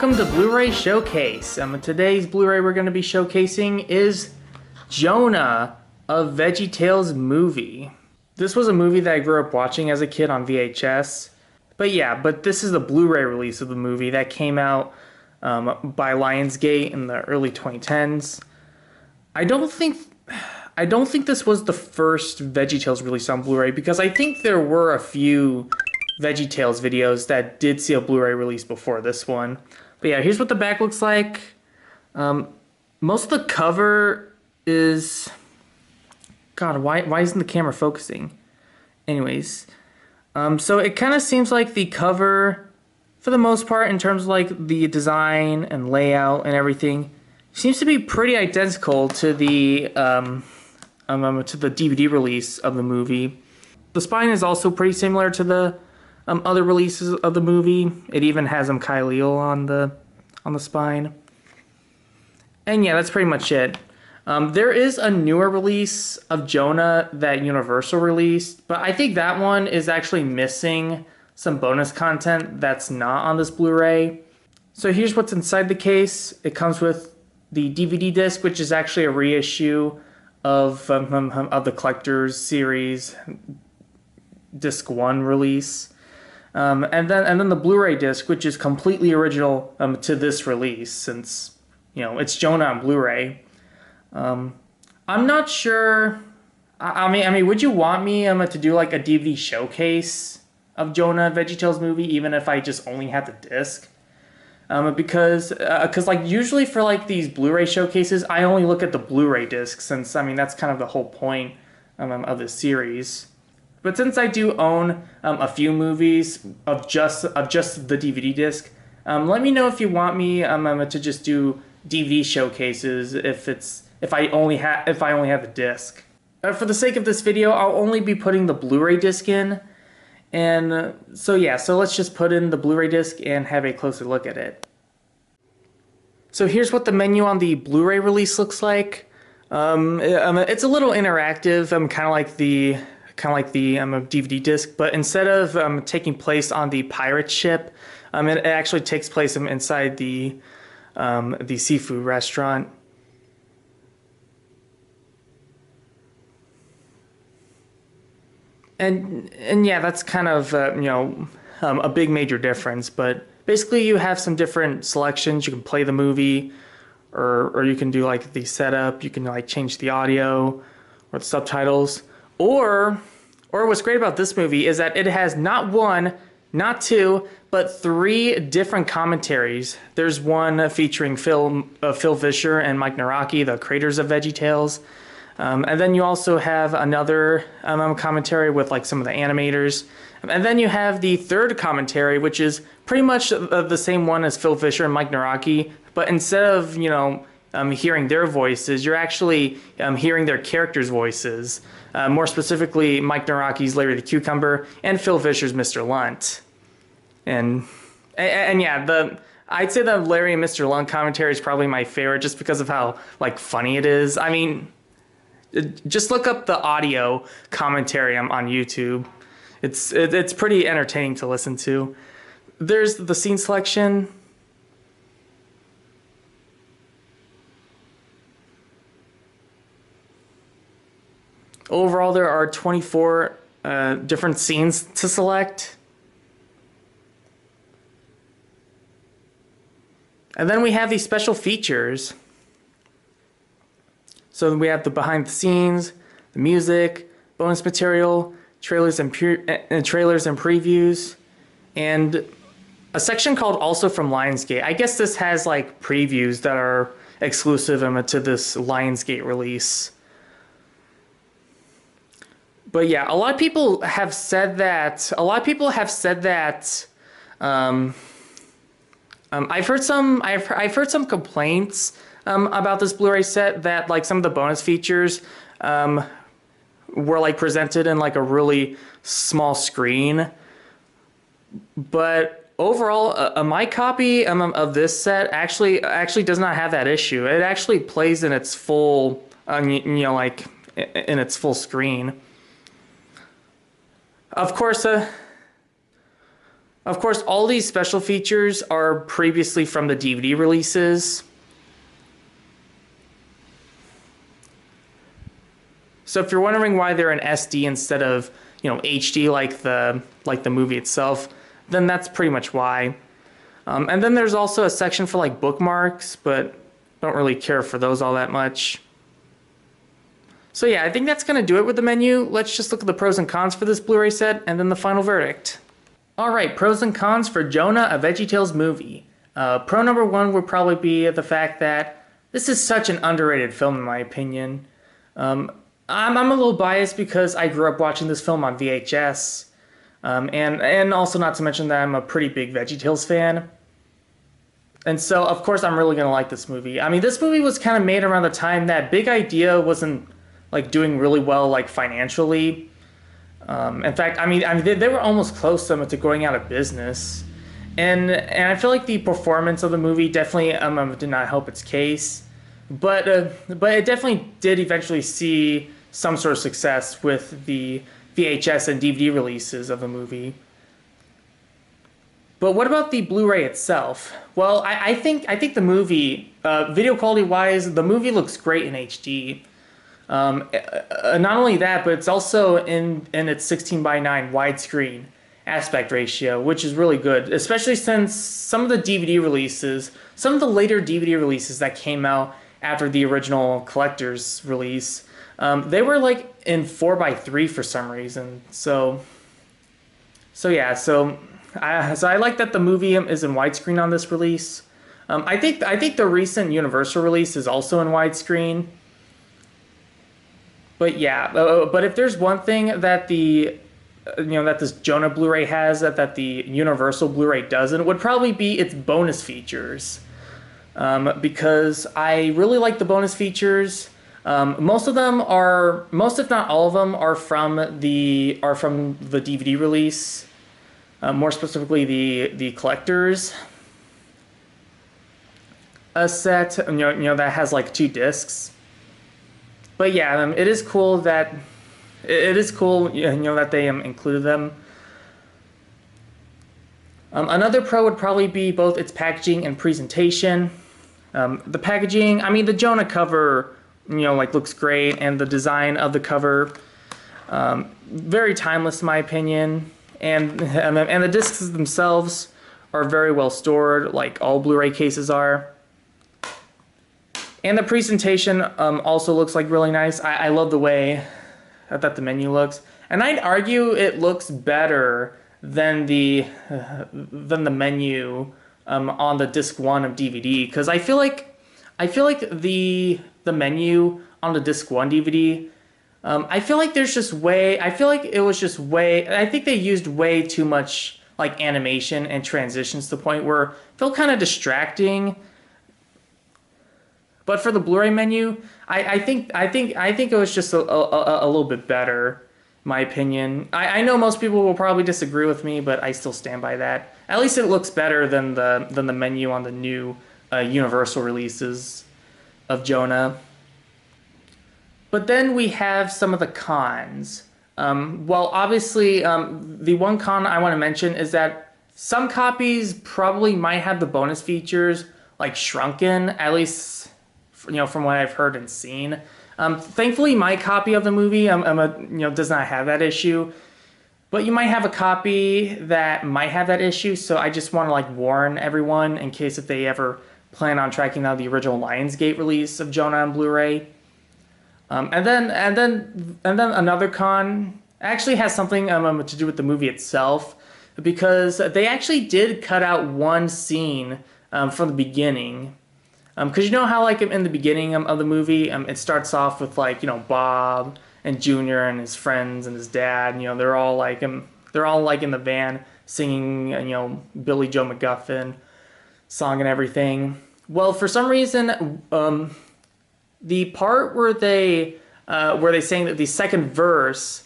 welcome to Blu-ray Showcase. Today's Blu-ray we're going to be showcasing is Jonah, a VeggieTales movie. This was a movie that I grew up watching as a kid on VHS. But this is the Blu-ray release of the movie that came out by Lionsgate in the early 2010s. I don't think this was the first VeggieTales release on Blu-ray, because I think there were a few VeggieTales videos that did see a Blu-ray release before this one. But yeah, here's what the back looks like. Most of the cover is... God, why isn't the camera focusing? Anyways, so it kind of seems like the cover, for the most part, in terms of like the design and layout and everything, seems to be pretty identical to the DVD release of the movie. The spine is also pretty similar to the other releases of the movie. It even has Kyle on the spine. And yeah, that's pretty much it. There is a newer release of Jonah that Universal released, but I think that one is actually missing some bonus content that's not on this Blu-ray. So here's what's inside the case. It comes with the DVD disc, which is actually a reissue of the Collector's Series Disc 1 release. And then the Blu-ray disc, which is completely original to this release, since, you know, it's Jonah on Blu-ray. I'm not sure. I mean, would you want me to do like a DVD showcase of Jonah VeggieTales movie, even if I just only had the disc? Because like usually for like these Blu-ray showcases, I only look at the Blu-ray disc, since I mean that's kind of the whole point of this series. But since I do own a few movies of just the DVD disc, let me know if you want me to just do DVD showcases if I only have the disc. For the sake of this video, I'll only be putting the Blu-ray disc in, and so let's just put in the Blu-ray disc and have a closer look at it. So here's what the menu on the Blu-ray release looks like. It's a little interactive, kind of like the DVD disc, but instead of taking place on the pirate ship, it actually takes place inside the seafood restaurant. And yeah, that's kind of a big major difference. But basically, you have some different selections. You can play the movie, or you can do like the setup. You can like change the audio or the subtitles. Or what's great about this movie is that it has not one, not two, but three different commentaries. There's one featuring Phil Vischer and Mike Naraki, the creators of VeggieTales. And then you also have another commentary with like some of the animators. And then you have the third commentary, which is pretty much the same one as Phil Vischer and Mike Naraki, but instead of, hearing their voices, you're actually hearing their characters' voices. More specifically, Mike Naraki's Larry the Cucumber and Phil Vischer's Mr. Lunt. And yeah, I'd say the Larry and Mr. Lunt commentary is probably my favorite, just because of how like funny it is. I mean, just look up the audio commentary on YouTube. It's pretty entertaining to listen to. There's the scene selection. Overall, there are 24 different scenes to select. And then we have these special features. So we have the behind the scenes, the music, bonus material, trailers and previews, and a section called Also from Lionsgate. I guess this has like previews that are exclusive to this Lionsgate release. But yeah, a lot of people have said that. I've heard some complaints about this Blu-ray set, that like some of the bonus features were like presented in like a really small screen. But overall, my copy of this set actually does not have that issue. It actually plays in its full, like in its full screen. Of course, Of course, all these special features are previously from the DVD releases. So if you're wondering why they're in SD instead of, HD like the movie itself, then that's pretty much why. And then there's also a section for like bookmarks, but don't really care for those all that much. So yeah, I think that's going to do it with the menu. Let's just look at the pros and cons for this Blu-ray set and then the final verdict. Alright, pros and cons for Jonah, a VeggieTales movie. Pro number one would probably be the fact that this is such an underrated film in my opinion. I'm a little biased because I grew up watching this film on VHS. And also not to mention that I'm a pretty big VeggieTales fan. And so, of course, I'm really going to like this movie. I mean, this movie was kind of made around the time that Big Idea wasn't, like, doing really well, like, financially. In fact, I mean, they were almost close to going out of business. And I feel like the performance of the movie definitely did not help its case. But it definitely did eventually see some sort of success with the VHS and DVD releases of the movie. But what about the Blu-ray itself? Well, I think the movie, video quality wise, the movie looks great in HD. Not only that, but it's also in its 16:9 widescreen aspect ratio, which is really good, especially since some of the DVD releases, some of the later DVD releases that came out after the original collector's release, they were like in 4:3 for some reason. So I like that the movie is in widescreen on this release. I think the recent Universal release is also in widescreen. But yeah, but if there's one thing that that this Jonah Blu-ray has that the Universal Blu-ray doesn't, it would probably be its bonus features. Because I really like the bonus features. Most if not all of them, are from the DVD release. More specifically, the collector's set. That has like 2 discs. But yeah, it is cool that that they included them. Another pro would probably be both its packaging and presentation. The packaging, I mean, the Jonah cover, looks great, and the design of the cover, very timeless in my opinion. And the discs themselves are very well stored, like all Blu-ray cases are. And the presentation also looks like really nice. I love the way that the menu looks, and I'd argue it looks better than the menu on the disc 1 of DVD, because I feel like the menu on the disc 1 DVD, I feel like I think they used way too much like animation and transitions to the point where it felt kind of distracting. But for the Blu-ray menu, I think it was just a little bit better, in my opinion. I know most people will probably disagree with me, but I still stand by that. At least it looks better than the menu on the new Universal releases of Jonah. But then we have some of the cons. Well, obviously, the one con I want to mention is that some copies probably might have the bonus features like shrunken, at least from what I've heard and seen. Thankfully, my copy of the movie does not have that issue. But you might have a copy that might have that issue, so I just want to warn everyone in case if they ever plan on tracking down the original Lionsgate release of Jonah on Blu-ray. And then another con actually has something to do with the movie itself, because they actually did cut out one scene from the beginning. Because you know how in the beginning of the movie, it starts off with Bob and Junior and his friends and his dad. They're all in the van singing Billy Joe McGuffin song and everything. Well, for some reason, the part where they sang that the second verse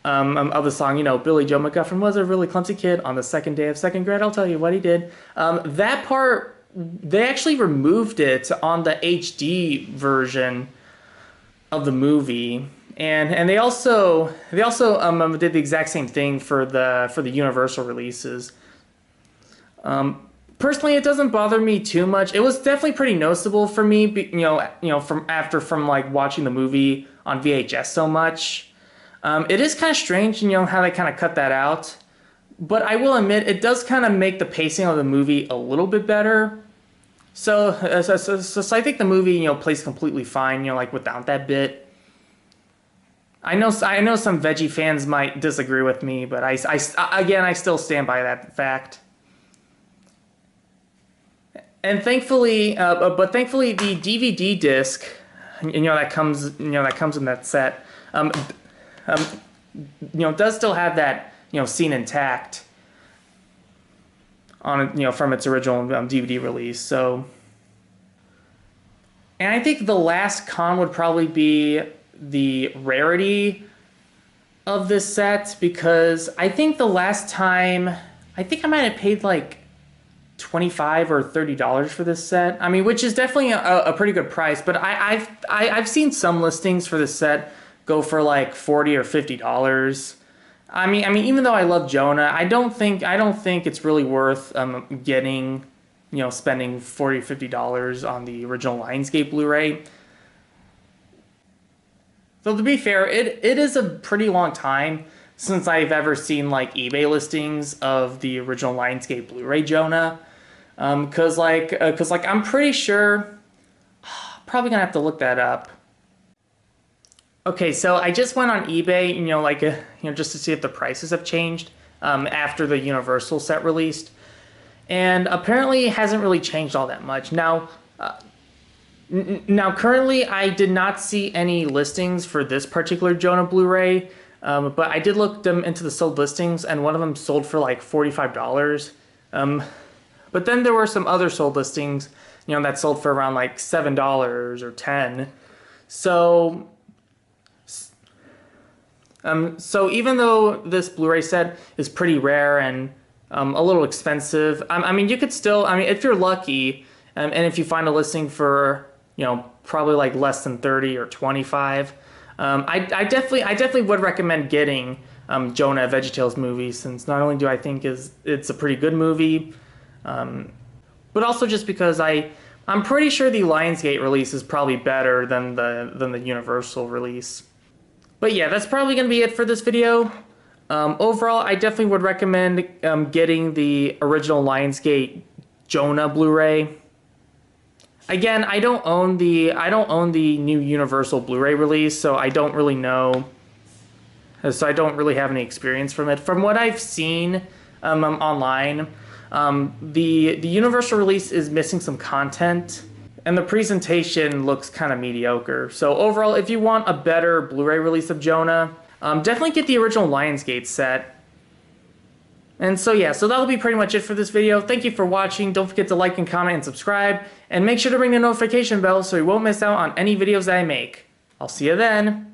of the song, Billy Joe McGuffin was a really clumsy kid on the second day of second grade. I'll tell you what he did. That part, they actually removed it on the HD version of the movie, and they also did the exact same thing for the Universal releases. Personally, it doesn't bother me too much. It was definitely pretty noticeable for me, from like watching the movie on VHS so much. It is kind of strange, how they kind of cut that out. But I will admit, it does kind of make the pacing of the movie a little bit better. So I think the movie, plays completely fine, like without that bit. I know some veggie fans might disagree with me, but I still stand by that fact. And thankfully, thankfully the DVD disc, that comes in that set, does still have that, scene intact on it, from its original DVD release. So, and I think the last con would probably be the rarity of this set, because I think the last time, I think I might have paid like $25 or $30 for this set. I mean, which is definitely a pretty good price, but I've seen some listings for this set go for like $40 or $50. I mean, even though I love Jonah, I don't think it's really worth spending $40, $50 on the original Lionsgate Blu-ray. Though to be fair, it is a pretty long time since I've ever seen like eBay listings of the original Lionsgate Blu-ray Jonah. Cause I'm pretty sure, probably gonna have to look that up. Okay, so I just went on eBay, just to see if the prices have changed after the Universal set released, and apparently it hasn't really changed all that much. Now, currently I did not see any listings for this particular Jonah Blu-ray, but I did look them into the sold listings, and one of them sold for like $45. But then there were some other sold listings, that sold for around like $7 or $10. So even though this Blu-ray set is pretty rare and a little expensive, I mean, you could still, if you're lucky, and if you find a listing for, probably like less than 30 or 25, I definitely would recommend getting Jonah, a VeggieTales movie, since not only do I think it's a pretty good movie, but also just because I'm pretty sure the Lionsgate release is probably better than the Universal release. But yeah, that's probably going to be it for this video. Overall, I definitely would recommend getting the original Lionsgate Jonah Blu-ray. Again, I don't own the new Universal Blu-ray release, so I don't really know. So I don't really have any experience from it. From what I've seen online, the Universal release is missing some content, and the presentation looks kind of mediocre. So overall, if you want a better Blu-ray release of Jonah, definitely get the original Lionsgate set. And so yeah, so that'll be pretty much it for this video. Thank you for watching. Don't forget to like and comment and subscribe, and make sure to ring the notification bell so you won't miss out on any videos that I make. I'll see you then.